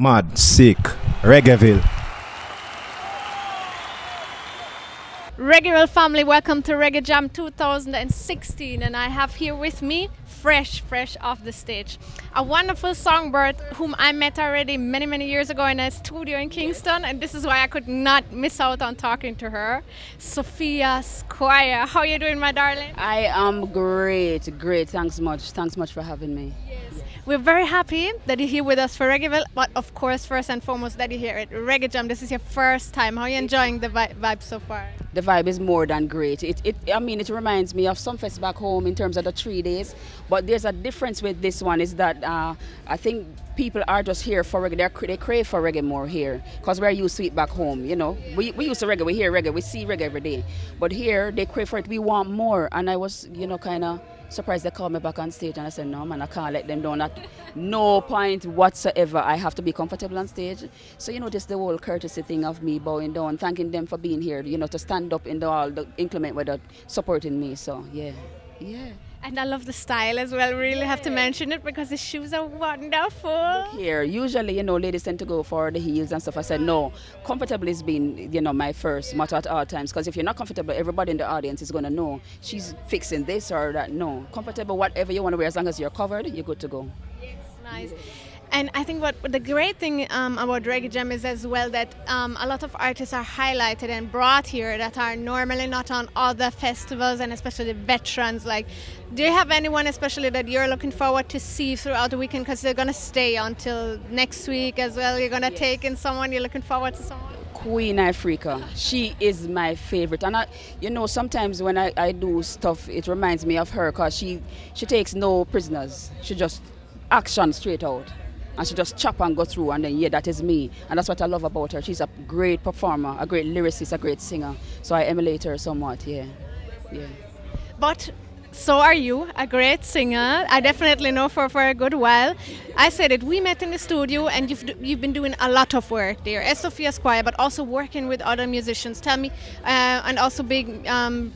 Mad, sick, Reggaeville. Reggaeville family, welcome to Reggae Jam 2016, and I have here with me, fresh off the stage, a wonderful songbird whom I met already many years ago in a studio in Kingston, and this is why I could not miss out on talking to her, Sophia Squire. How are you doing, my darling? I am great. Thanks much for having me. We're very happy that you're here with us for Reggaeville, but of course, first and foremost, that you're here at Reggae Jam. This is your first time. How are you enjoying the vibe so far? The vibe is more than great. It reminds me of some fest back home in terms of the 3 days, but there's a difference with this one is that I think people are just here for reggae. They crave for reggae more here because we're used to it back home. You know, we used to reggae, we hear reggae, we see reggae every day, but here they crave for it. We want more, and I was, kind of surprised they called me back on stage, and I said, no man, I can't let them down at no point whatsoever. I have to be comfortable on stage. So, just the whole courtesy thing of me bowing down, thanking them for being here, to stand up in all the inclement weather, supporting me. So, yeah. And I love the style as well. Really have to mention it because the shoes are wonderful. Here, usually, ladies tend to go for the heels and stuff. I said, no, comfortable has been, my first motto at all times. Because if you're not comfortable, everybody in the audience is going to know she's fixing this or that. No, comfortable, whatever you want to wear, as long as you're covered, you're good to go. Yes, nice. And I think what the great thing about Reggae Jam is as well that a lot of artists are highlighted and brought here that are normally not on other festivals, and especially veterans. Like, do you have anyone especially that you're looking forward to see throughout the weekend, because they're going to stay until next week as well? You're going to take in someone, you're looking forward to someone? Queen Africa, she is my favorite, and sometimes when I do stuff, it reminds me of her because she takes no prisoners. She just action straight out. And she just chop and go through, and then that is me. And that's what I love about her. She's a great performer, a great lyricist, a great singer. So I emulate her somewhat, yeah. But so are you, a great singer. I definitely know for a good while. I said it, we met in the studio, and you've been doing a lot of work there as Sophia Squire, but also working with other musicians. Tell me, and also big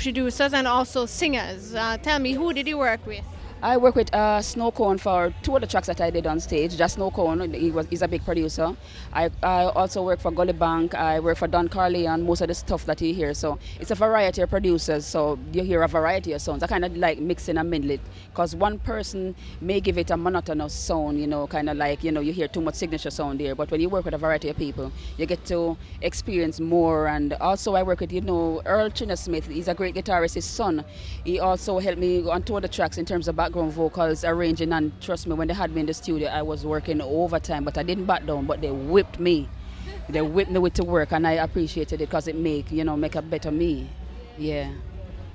producers and also singers. Tell me, who did you work with? I work with Snow Cone for 2 of the tracks that I did on stage. Just Snow Cone, he's a big producer. I also work for Gully Bank. I work for Don Carly and most of the stuff that you hear. So it's a variety of producers. So you hear a variety of sounds. I kind of like mixing and mingling because one person may give it a monotonous sound, kind of like, you hear too much signature sound there. But when you work with a variety of people, you get to experience more. And also I work with, Earl China Smith. He's a great guitarist, his son. He also helped me on 2 of the tracks in terms of background vocals, arranging, and trust me, when they had me in the studio, I was working overtime, but I didn't back down, but they whipped me. They whipped me with to work, and I appreciated it because it make a better me. Yeah.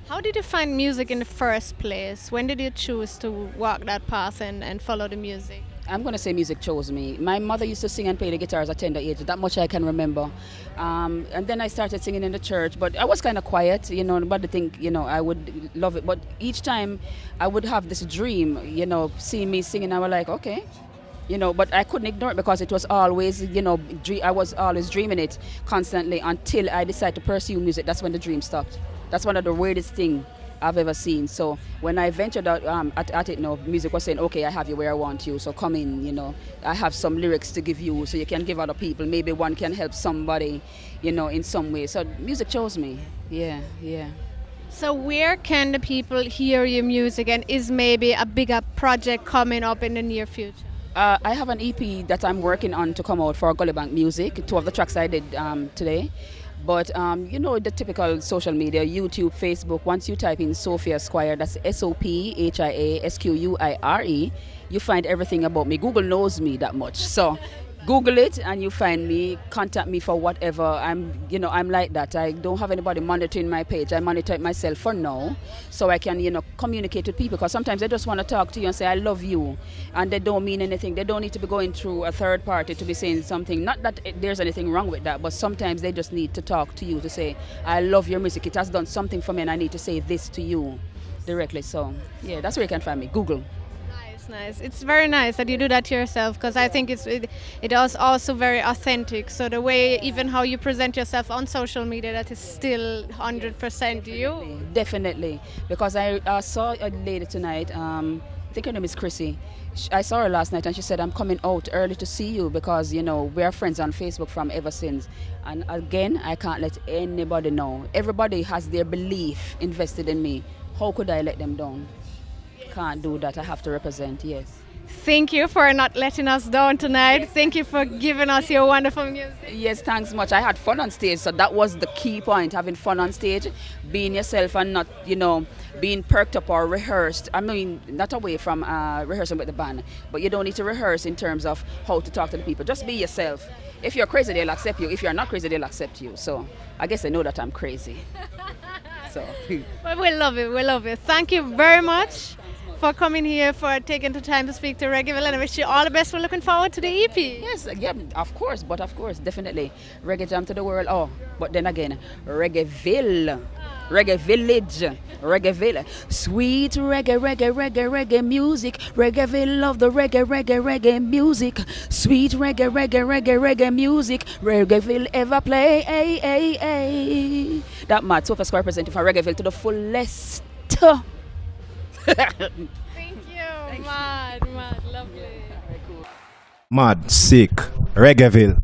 How did you find music in the first place? When did you choose to walk that path and follow the music? I'm going to say music chose me. My mother used to sing and play the guitar at a tender age. That much I can remember. And then I started singing in the church, but I was kind of quiet, nobody think, I would love it. But each time I would have this dream, seeing me singing, I was like, okay. But I couldn't ignore it because it was always, I was always dreaming it constantly until I decided to pursue music. That's when the dream stopped. That's one of the weirdest things I've ever seen. So when I ventured out at it, music was saying, okay, I have you where I want you, so come in, I have some lyrics to give you so you can give other people. Maybe one can help somebody, in some way. So music chose me. Yeah. So where can the people hear your music, and is maybe a bigger project coming up in the near future? I have an EP that I'm working on to come out for Gully Bank Music, 2 of the tracks I did today. But, the typical social media, YouTube, Facebook, once you type in Sophia Squire, that's SOPHIA SQUIRE, you find everything about me. Google knows me that much. So Google it and you find me, contact me for whatever. I'm like that. I don't have anybody monitoring my page. I monitor it myself for now so I can, communicate with people, because sometimes they just want to talk to you and say, I love you. And they don't mean anything. They don't need to be going through a third party to be saying something. Not that there's anything wrong with that, but sometimes they just need to talk to you to say, I love your music. It has done something for me and I need to say this to you directly. So, yeah, that's where you can find me. Google. Nice. It's very nice that you do that yourself, because I think it is also very authentic. So the way, even how you present yourself on social media, that is still 100% you. Definitely. Because I saw a lady tonight, I think her name is Chrissy. I saw her last night and she said, I'm coming out early to see you because, you know, we're friends on Facebook from ever since. And again, I can't let anybody know. Everybody has their belief invested in me. How could I let them down? Can't do that. I have to represent, yes. Thank you for not letting us down tonight. Thank you for giving us your wonderful music. Yes, thanks much. I had fun on stage, so that was the key point, having fun on stage, being yourself and not, you know, being perked up or rehearsed. I mean, not away from rehearsing with the band, but you don't need to rehearse in terms of how to talk to the people. Just be yourself. If you're crazy, they'll accept you. If you're not crazy, they'll accept you. So I guess they know that I'm crazy. So. But we love it. We love it. Thank you very much for coming here, for taking the time to speak to Reggaeville, and I wish you all the best. We're looking forward to the EP. Yes, yeah, of course, definitely. Reggae Jam to the world. Oh, but then again, Reggaeville, Reggae Village, Reggaeville. Sweet reggae, reggae, reggae, reggae music. Reggaeville love the reggae, reggae, reggae music. Sweet reggae, reggae, reggae, reggae music. Reggaeville ever play. Ay, ay, ay. That mad Sophia Squire presenting for Reggaeville to the fullest. Thank you. Mad, lovely. Mad, sick, Reggaeville.